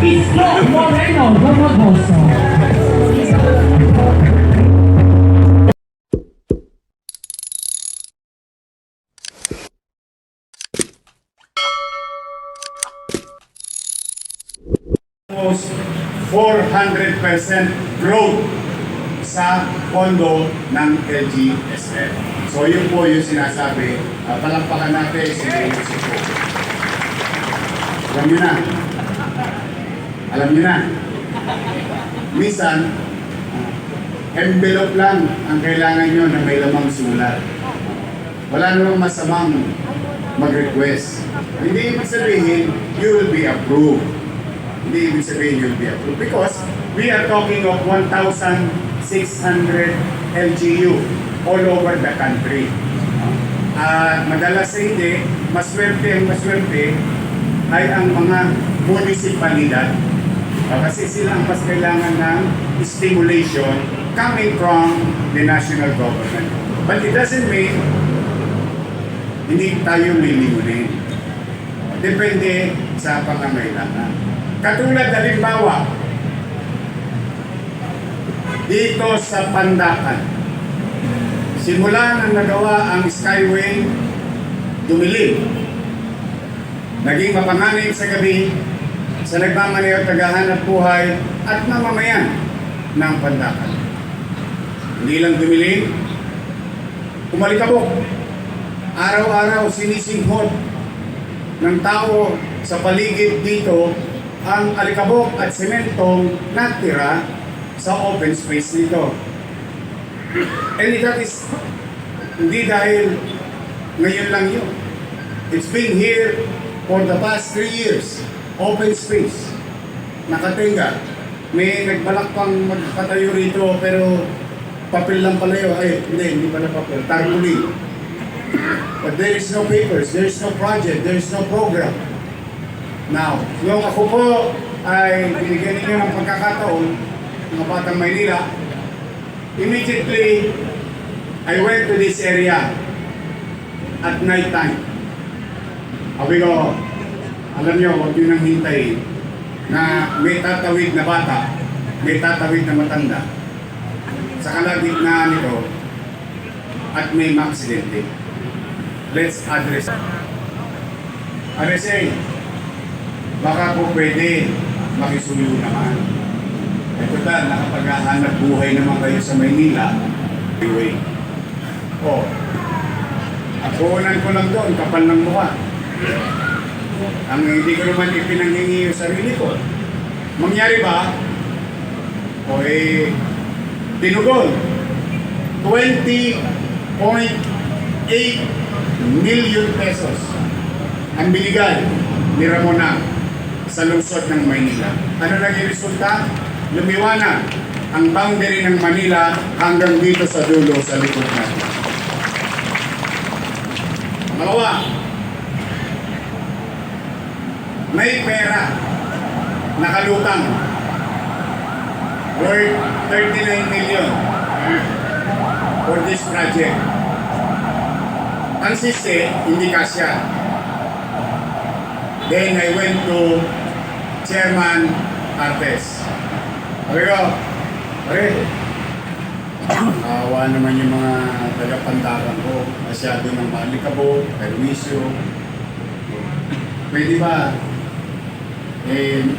Isko Moreno Romagoso. Almost 400% growth sa pondo ng LGSF. So yun po yung sinasabi, palampakan natin si Mexico. Alam nyo na. Alam nyo na. Minsan, envelope lang ang kailangan nyo na may lamang sulat. Wala namang masamang mag-request. Hindi ibig sabihin, you will be approved. Hindi ibig sabihin you'll be approved. Because we are talking of 1,600 LGU all over the country. Madalas hindi, maswerte ay ang mga munisipalidad. Kasi sila ang mas kailangan ng stimulation coming from the national government. But it doesn't mean hindi tayo lilingunin. Depende sa pangangailangan. Katulad halimbawa, dito sa Pandacan, simula nang nagawa ang Skyway, dumilim. Naging mapanganib sa gabi sa nagmamaneho, tagahanap buhay at mamamayan ng Pandacan. Hindi lang dumilim, kumalikabok. Araw-araw sinisinghot ng tao sa paligid dito ang alikabok at sementong natira sa open space nito. And that is hindi dahil ngayon lang yun. It's been here for the past 3 years. Open space. Nakatinga. May nagbalak pang magpatayo rito pero papel lang pala yun. Ay, hindi pala papel. Tarpaulin. But there is no papers, there is no project, there is no program. Now, yung ako po ay binigyan ninyo ng pagkakataon, mga Batang Maynila, immediately, I went to this area at night time. Sabi ko, alam nyo, huwag nyo nang hintayin na may tatawid na bata, may tatawid na matanda sa kalagitnaan nito at may maksidente. Let's address. RSA, baka po pwede makisuyo naman. Ito ta, nakapaghahanap buhay naman kayo sa Maynila. Anyway. Oh, akunan ko lang doon, kapal ng mukha. Ang hindi ko naman ipinanghingi yung sarili ko. Mangyari ba? O tinugon. 20.8 million pesos ang binigay ni Ramona sa lungsod ng Maynila. Ano naging resulta? Lumiwanag ang boundary ng Manila hanggang dito sa dulo sa likod natin. Pangalawa, may pera nakalutang worth 39 million for this project. Ang siste, hindi kasya. Then I went to Chairman Artes. Sabi ko, pare, awa naman yung mga taga-Pandacan ko. Masyado ng malikabo, perwisyo. Pwede ba?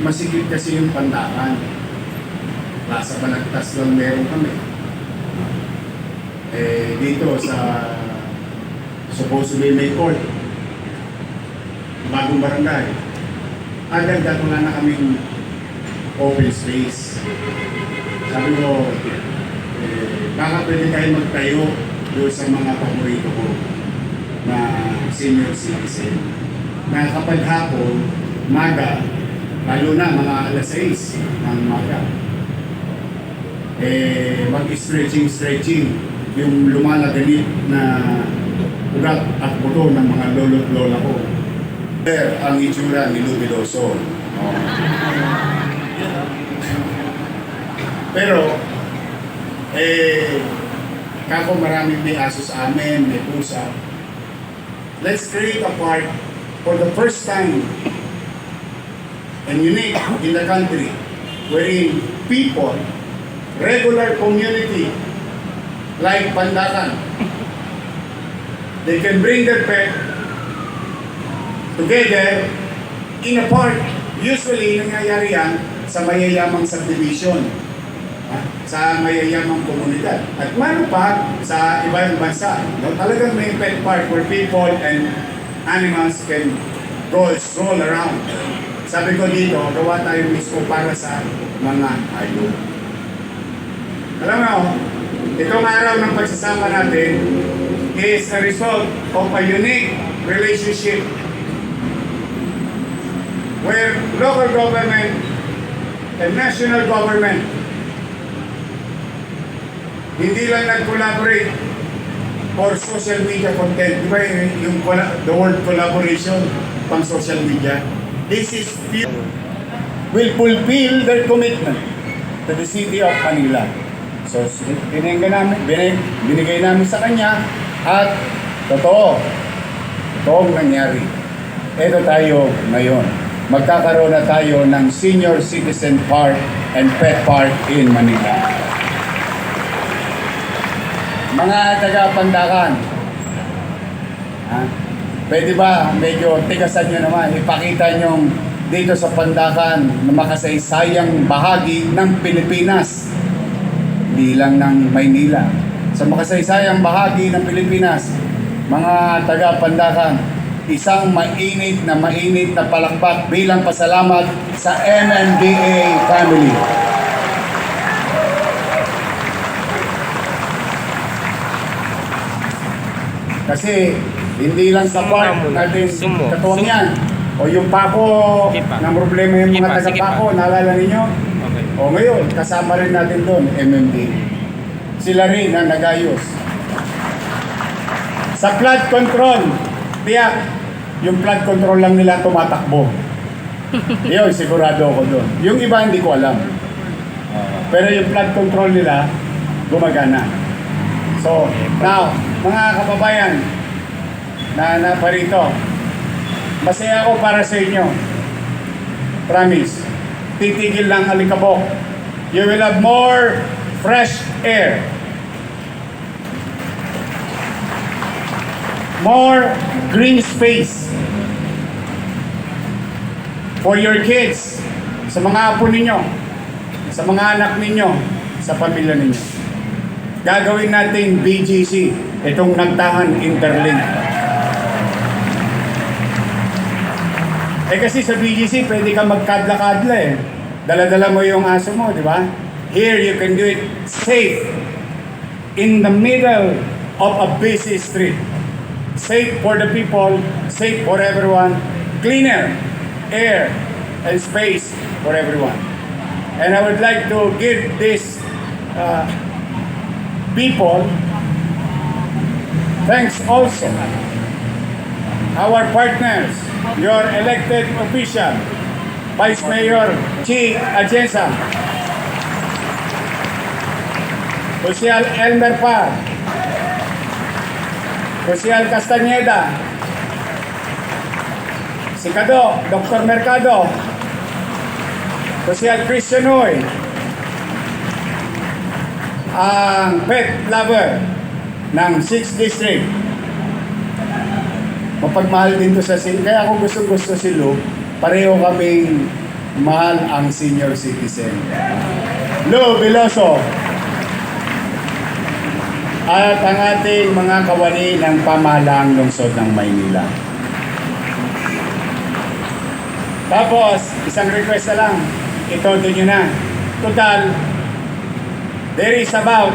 Masikip kasi yung Pandacan. Plaza Balagtas lang meron kami. Dito sa supposedly may court, bagong barangay. Agad wala na kaming open space. Sabi ko, baka pwede tayo magtayo doon sa mga paborito ko na senior citizen. Na kapag hapon, maga, lalo na mga alas 6 ng maga, mag-stretching yung lumalaganit na ugat at buto ng mga lolo't lola ko. Ang itsura ni Lubiloso. Pero, kako maraming may aso sa amin, may pusa. Let's create a park for the first time and unique in the country, wherein people, regular community, like Pandakan, they can bring their pet together in a park. Usually, nangyayari yan sa mayayamang subdivision, sa mayayamang komunidad. At meron pa sa ibang bansa, no? Talagang may pet park where people and animals can go stroll around. Sabi ko dito, gawa tayo mismo para sa mga hayop. Alam mo, itong araw ng pagsasama natin is a result of a unique relationship where local government and national government hindi lang nag-collaborate for social media content. Di ba yung the word collaboration pang social media? This is will fulfill their commitment to the city of Manila. So, binigay namin sa kanya at totoong nangyari. Ito tayo ngayon. Magkakaroon na tayo ng Senior Citizen Park and Pet Park in Manila. Mga taga-Pandakan, pwede ba medyo tigasan nyo naman, ipakita nyo dito sa Pandakan na makasaysayang bahagi ng Pilipinas, hindi lang ng Maynila. Sa makasaysayang bahagi ng Pilipinas, mga taga-Pandakan, isang mainit na palakpak bilang pasalamat sa MMDA family. Kasi hindi lang sa park natin katuwang yan. O yung Pako, ng problema yung mga taga-Pako, naalala ninyo? Okay. O ngayon, kasama rin natin doon, MMD. Sila rin ang nagayos. Sa flood control, tiyak, yung flood control lang nila tumatakbo. Yun, sigurado ako doon. Yung iba hindi ko alam. Pero yung flood control nila, gumagana. So, now, mga kababayan na parito, masaya ako para sa inyo. Promise. Titigil lang alikabok. You will have more fresh air. More green space for your kids, sa mga apo ninyo, sa mga anak ninyo, sa pamilya ninyo. Gagawin natin BGC, itong Nagtahan Interlink. Kasi sa BGC, pwede ka magkadla-kadla eh. Dala-dala mo yung aso mo, di ba? Here, you can do it safe in the middle of a busy street. Safe for the people, safe for everyone, cleaner air and space for everyone. And I would like to give this people thanks also our partners, your elected official, Vice Mayor Chi Atienza, Social Elmer Par, Social Castañeda, si Kado, Dr. Mercado, Social Christian Hoy, ang pet lover ng 6th District. Mapagmahal din to sa kaya kung gusto si Lou, pareho kaming mahal ang senior citizen. Lou Veloso at ang ating mga kawani ng pamahalaang lungsod ng Maynila. Tapos, isang request na lang, itodo nyo na. Total, there is about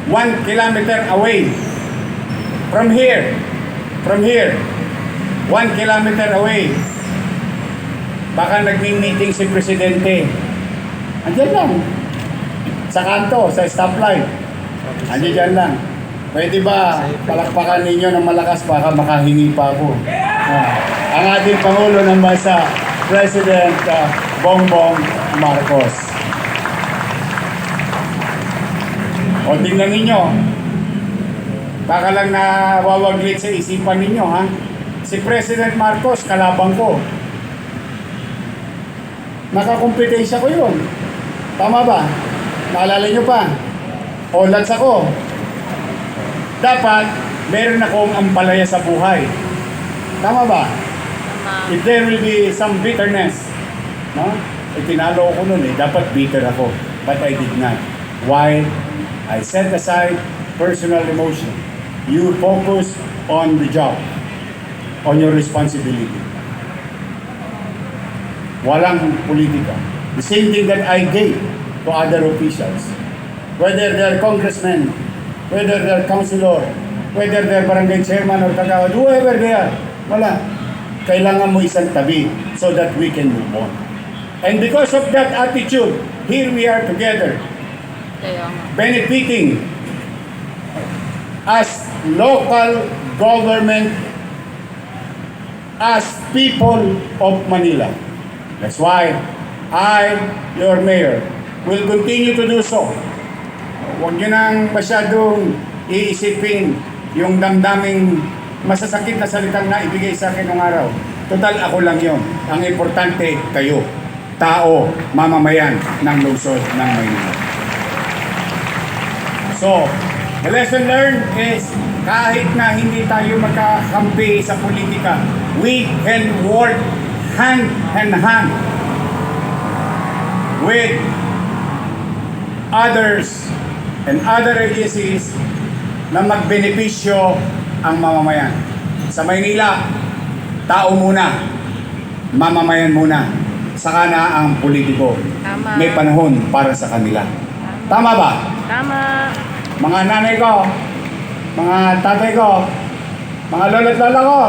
1 kilometer away from here, 1 kilometer away. Baka nagmi-meeting si Presidente. Andiyan lang. Sa kanto, sa stoplight. Andiyan lang. Pwede ba palakpakan ninyo ng malakas baka makahingi pa ako. Ang ating Pangulo ng Bansa, President Bongbong Marcos. O tingnan ninyo. Baka lang nawawaglit sa isipan ninyo, ha? Si President Marcos, kalabang ko. Nakakompetensya ko yun. Tama ba? Naalala nyo pa? Olats ako. Dapat, meron akong ampalaya sa buhay. Tama ba? If there will be some bitterness, no? Tinalo ko nun dapat bitter ako. But I did not. Why? I set aside personal emotion. You focus on the job, on your responsibility. Walang politika. The same thing that I gave to other officials. Whether they're congressmen, whether they're councilor, whether they're barangay chairman or kagawad, whoever they are, wala. Kailangan mo isang tabi so that we can move on. And because of that attitude, here we are together, benefiting as local government, as people of Manila. That's why I, your mayor, will continue to do so. Huwag nyo nang masyadong iisipin yung damdaming masasakit na salitang na ibigay sa akin ng araw. Total, ako lang yon. Ang importante, kayo. Tao, mamamayan ng lungsod ng Maynila. So, the lesson learned is kahit na hindi tayo magkakampi sa politika, we can work hand in hand with others and other agencies na magbenepisyo ang mamamayan. Sa Maynila, tao muna, mamamayan muna, saka na ang politiko. Tama. May panahon para sa kanila. Tama ba? Tama. Mga nanay ko, mga tatay ko, mga lolo't lola ko,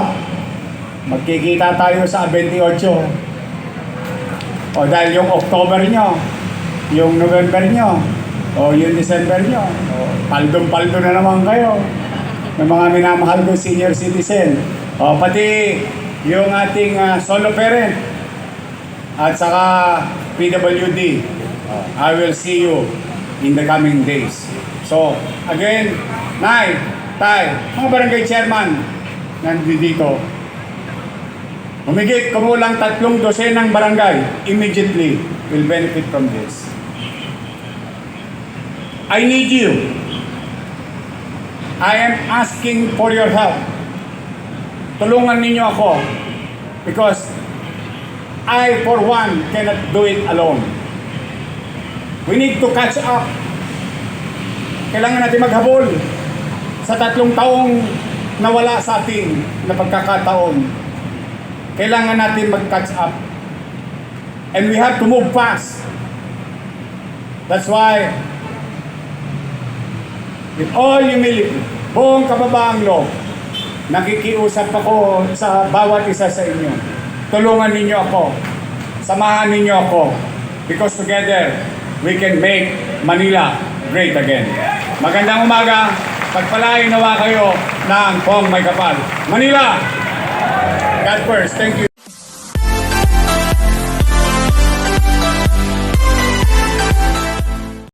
magkikita tayo sa 28. O dahil yung October nyo, yung November nyo, o yung December nyo, o paldong-paldo na naman kayo ng mga minamahal ko senior citizen. O pati yung ating solo parent at saka PWD. I will see you in the coming days. So, again, Nay, Tay, mga barangay chairman nandito. Humigit kumulang 3 dosenang barangay immediately will benefit from this. I need you. I am asking for your help. Tulungan ninyo ako because I, for one, cannot do it alone. We need to catch up. Kailangan natin maghabol sa 3 taong nawala sa atin na pagkakataon. Kailangan natin mag-catch up. And we have to move fast. That's why, with all humility, buong kababaang loob, nakikiusap ako sa bawat isa sa inyo. Tulungan ninyo ako. Samahan ninyo ako. Because together, we can make Manila great again. Magandang umaga. Pagpalain nawa kayo ng Pong May Kapal. Manila! God first. Thank you.